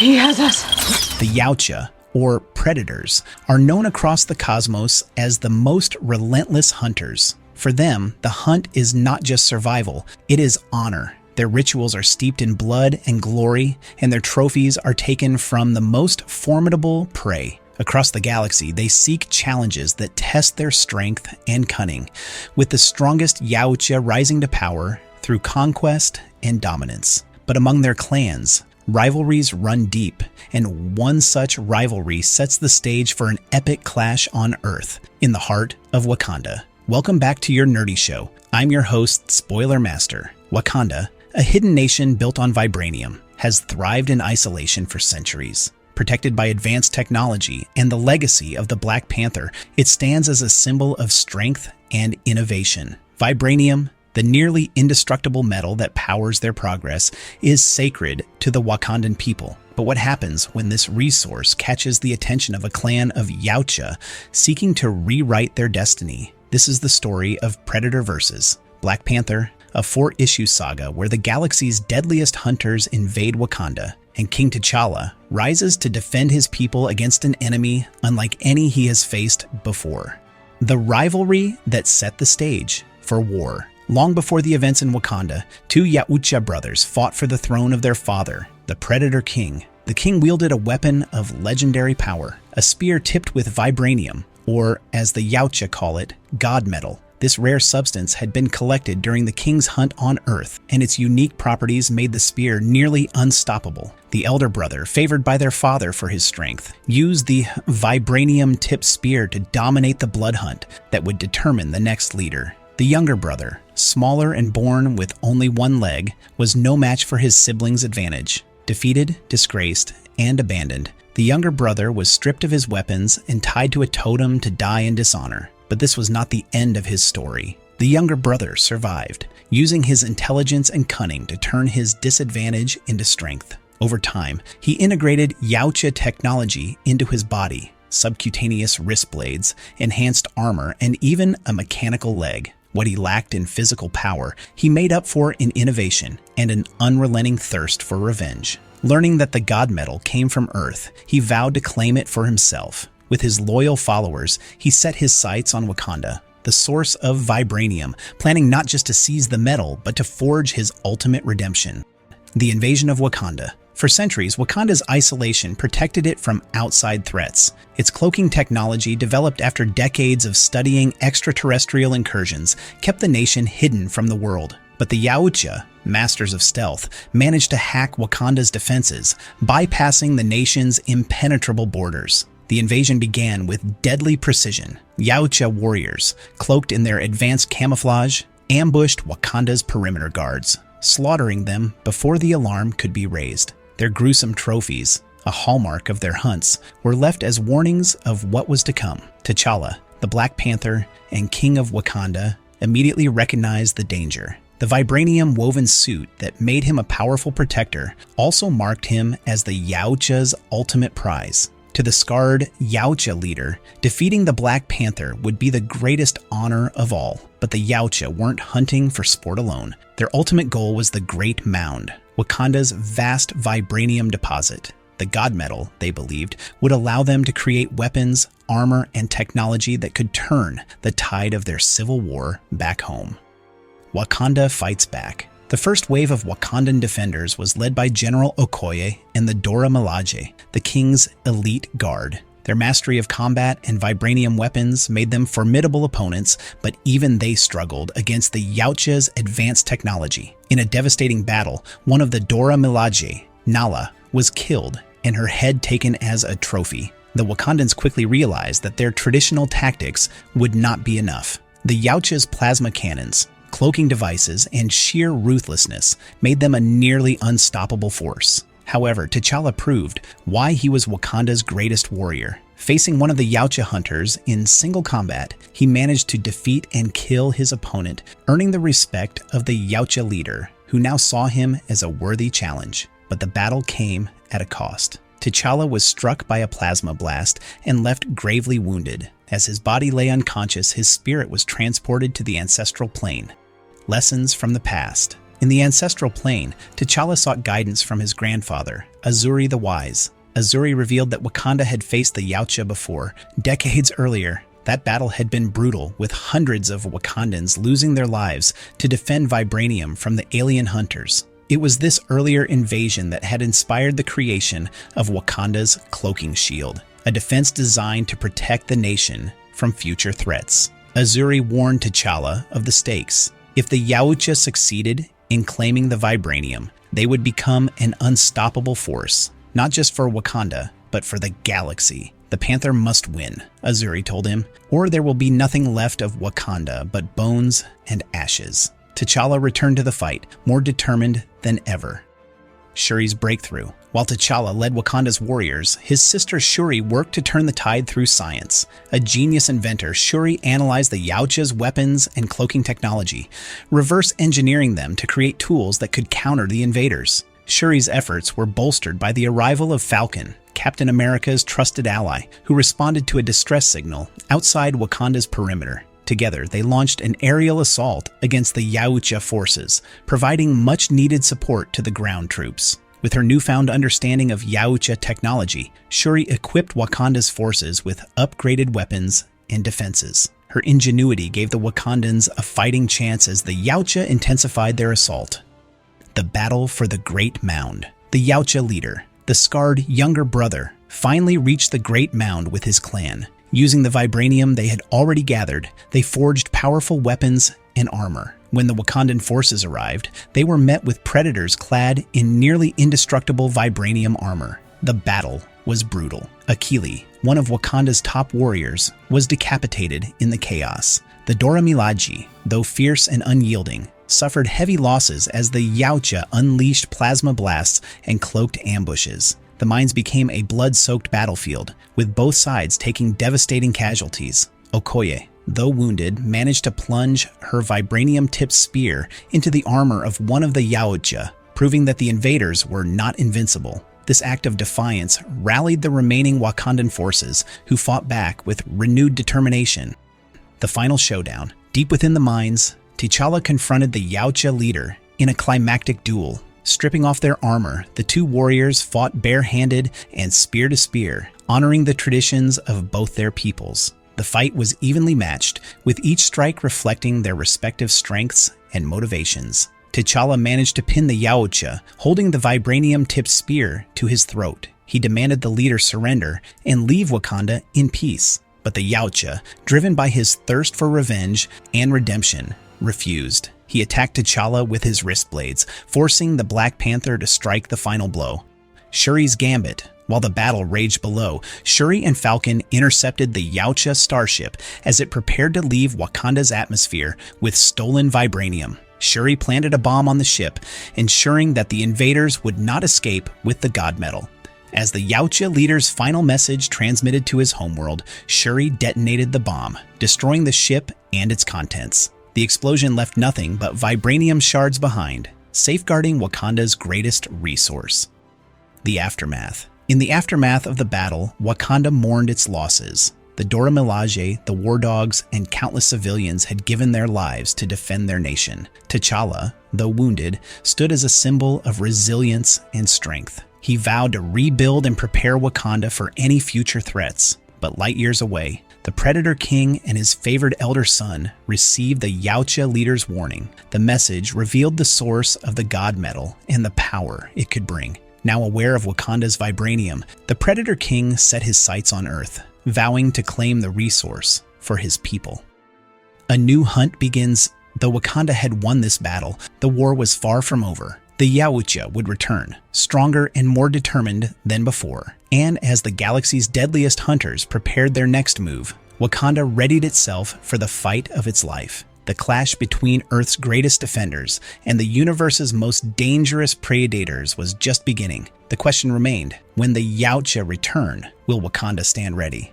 He has us. The Yautja, or predators, are known across the cosmos as the most relentless hunters. For them, the hunt is not just survival, it is honor. Their rituals are steeped in blood and glory, and their trophies are taken from the most formidable prey. Across the galaxy, they seek challenges that test their strength and cunning, with the strongest Yautja rising to power through conquest and dominance. But among their clans, rivalries run deep, and one such rivalry sets the stage for an epic clash on Earth, in the heart of Wakanda. Welcome back to your nerdy show. I'm your host, Spoiler Master. Wakanda, a hidden nation built on Vibranium, has thrived in isolation for centuries. Protected by advanced technology and the legacy of the Black Panther, it stands as a symbol of strength and innovation. Vibranium, the nearly indestructible metal that powers their progress, is sacred to the Wakandan people. But what happens when this resource catches the attention of a clan of Yautja seeking to rewrite their destiny? This is the story of Predator vs. Black Panther, a 4-issue saga where the galaxy's deadliest hunters invade Wakanda, and King T'Challa rises to defend his people against an enemy unlike any he has faced before. The rivalry that set the stage for war. Long before the events in Wakanda, 2 Yautja brothers fought for the throne of their father, the Predator King. The king wielded a weapon of legendary power, a spear tipped with vibranium, or as the Yautja call it, godmetal. This rare substance had been collected during the king's hunt on Earth, and its unique properties made the spear nearly unstoppable. The elder brother, favored by their father for his strength, used the vibranium-tipped spear to dominate the blood hunt that would determine the next leader. The younger brother, smaller and born with only one leg, was no match for his siblings' advantage. Defeated, disgraced, and abandoned, the younger brother was stripped of his weapons and tied to a totem to die in dishonor. But this was not the end of his story. The younger brother survived, using his intelligence and cunning to turn his disadvantage into strength. Over time, he integrated Yautja technology into his body, subcutaneous wrist blades, enhanced armor, and even a mechanical leg. What he lacked in physical power, he made up for in innovation and an unrelenting thirst for revenge. Learning that the godmetal came from Earth, he vowed to claim it for himself. With his loyal followers, he set his sights on Wakanda, the source of vibranium, planning not just to seize the metal, but to forge his ultimate redemption. The invasion of Wakanda. For centuries, Wakanda's isolation protected it from outside threats. Its cloaking technology, developed after decades of studying extraterrestrial incursions, kept the nation hidden from the world. But the Yautja, masters of stealth, managed to hack Wakanda's defenses, bypassing the nation's impenetrable borders. The invasion began with deadly precision. Yautja warriors, cloaked in their advanced camouflage, ambushed Wakanda's perimeter guards, slaughtering them before the alarm could be raised. Their gruesome trophies, a hallmark of their hunts, were left as warnings of what was to come. T'Challa, the Black Panther and King of Wakanda, immediately recognized the danger. The vibranium-woven suit that made him a powerful protector also marked him as the Yautja's ultimate prize. To the scarred Yautja leader, defeating the Black Panther would be the greatest honor of all. But the Yautja weren't hunting for sport alone. Their ultimate goal was the Great Mound, Wakanda's vast vibranium deposit. The godmetal, they believed, would allow them to create weapons, armor, and technology that could turn the tide of their civil war back home. Wakanda fights back. The first wave of Wakandan defenders was led by General Okoye and the Dora Milaje, the king's elite guard. Their mastery of combat and vibranium weapons made them formidable opponents, but even they struggled against the Yautja's advanced technology. In a devastating battle, one of the Dora Milaje, Nala, was killed and her head taken as a trophy. The Wakandans quickly realized that their traditional tactics would not be enough. The Yautja's plasma cannons, cloaking devices, and sheer ruthlessness made them a nearly unstoppable force. However, T'Challa proved why he was Wakanda's greatest warrior. Facing one of the Yautja hunters in single combat, he managed to defeat and kill his opponent, earning the respect of the Yautja leader, who now saw him as a worthy challenge. But the battle came at a cost. T'Challa was struck by a plasma blast and left gravely wounded. As his body lay unconscious, his spirit was transported to the ancestral plane. Lessons from the past. In the ancestral plane, T'Challa sought guidance from his grandfather, Azuri the Wise. Azuri revealed that Wakanda had faced the Yautja before. Decades earlier, that battle had been brutal, with hundreds of Wakandans losing their lives to defend Vibranium from the alien hunters. It was this earlier invasion that had inspired the creation of Wakanda's cloaking shield, a defense designed to protect the nation from future threats. Azuri warned T'Challa of the stakes. If the Yautja succeeded in claiming the Vibranium, they would become an unstoppable force, not just for Wakanda, but for the galaxy. The Panther must win, Azuri told him, or there will be nothing left of Wakanda but bones and ashes. T'Challa returned to the fight, more determined than ever. Shuri's breakthrough. While T'Challa led Wakanda's warriors, his sister Shuri worked to turn the tide through science. A genius inventor, Shuri analyzed the Yautja's weapons and cloaking technology, reverse engineering them to create tools that could counter the invaders. Shuri's efforts were bolstered by the arrival of Falcon, Captain America's trusted ally, who responded to a distress signal outside Wakanda's perimeter. Together, they launched an aerial assault against the Yautja forces, providing much-needed support to the ground troops. With her newfound understanding of Yautja technology, Shuri equipped Wakanda's forces with upgraded weapons and defenses. Her ingenuity gave the Wakandans a fighting chance as the Yautja intensified their assault. The battle for the Great Mound. The Yautja leader, the scarred younger brother, finally reached the Great Mound with his clan. Using the Vibranium they had already gathered, they forged powerful weapons and armor. When the Wakandan forces arrived, they were met with predators clad in nearly indestructible Vibranium armor. The battle was brutal. Akili, one of Wakanda's top warriors, was decapitated in the chaos. The Dora Milaje, though fierce and unyielding, suffered heavy losses as the Yautja unleashed plasma blasts and cloaked ambushes. The mines became a blood-soaked battlefield, with both sides taking devastating casualties. Okoye, though wounded, managed to plunge her Vibranium-tipped spear into the armor of one of the Yautja, proving that the invaders were not invincible. This act of defiance rallied the remaining Wakandan forces, who fought back with renewed determination. The final showdown. Deep within the mines, T'Challa confronted the Yautja leader in a climactic duel. Stripping off their armor, the two warriors fought bare-handed and spear to spear, honoring the traditions of both their peoples. The fight was evenly matched, with each strike reflecting their respective strengths and motivations. T'Challa managed to pin the Yautja, holding the Vibranium-tipped spear to his throat. He demanded the leader surrender and leave Wakanda in peace. But the Yautja, driven by his thirst for revenge and redemption, refused. He attacked T'Challa with his wrist blades, forcing the Black Panther to strike the final blow. Shuri's gambit. While the battle raged below, Shuri and Falcon intercepted the Yautja starship as it prepared to leave Wakanda's atmosphere with stolen Vibranium. Shuri planted a bomb on the ship, ensuring that the invaders would not escape with the godmetal. As the Yautja leader's final message transmitted to his homeworld, Shuri detonated the bomb, destroying the ship and its contents. The explosion left nothing but Vibranium shards behind, safeguarding Wakanda's greatest resource. The aftermath. In the aftermath of the battle, Wakanda mourned its losses. The Dora Milaje, the war dogs, and countless civilians had given their lives to defend their nation. T'Challa, though wounded, stood as a symbol of resilience and strength. He vowed to rebuild and prepare Wakanda for any future threats. But light years away, the Predator King and his favored elder son received the Yautja leader's warning. The message revealed the source of the godmetal and the power it could bring. Now aware of Wakanda's Vibranium, the Predator King set his sights on Earth, vowing to claim the resource for his people. A new hunt begins. Though Wakanda had won this battle, the war was far from over. The Yautja would return, stronger and more determined than before. And as the galaxy's deadliest hunters prepared their next move, Wakanda readied itself for the fight of its life. The clash between Earth's greatest defenders and the universe's most dangerous predators was just beginning. The question remained, when the Yautja return, will Wakanda stand ready?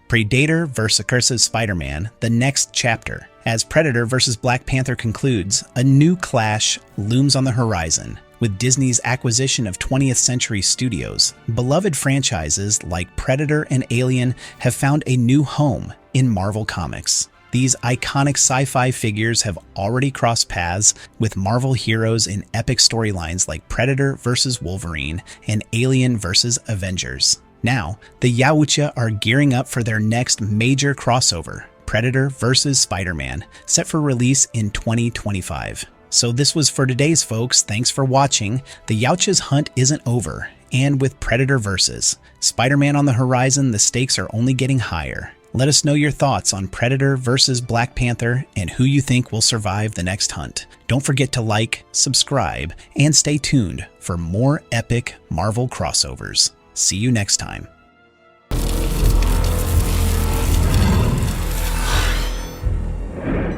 Predator vs. Accursed Spider-Man, the next chapter. As Predator vs. Black Panther concludes, a new clash looms on the horizon. With Disney's acquisition of 20th Century Studios, beloved franchises like Predator and Alien have found a new home in Marvel Comics. These iconic sci-fi figures have already crossed paths with Marvel heroes in epic storylines like Predator vs. Wolverine and Alien vs. Avengers. Now, the Yautja are gearing up for their next major crossover, Predator vs. Spider-Man, set for release in 2025. So this was for today's folks. Thanks for watching. The Yautja's hunt isn't over, and with Predator vs. Spider-Man on the horizon, the stakes are only getting higher. Let us know your thoughts on Predator vs. Black Panther and who you think will survive the next hunt. Don't forget to like, subscribe, and stay tuned for more epic Marvel crossovers. See you next time.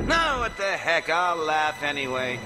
Now what the heck, I'll laugh anyway.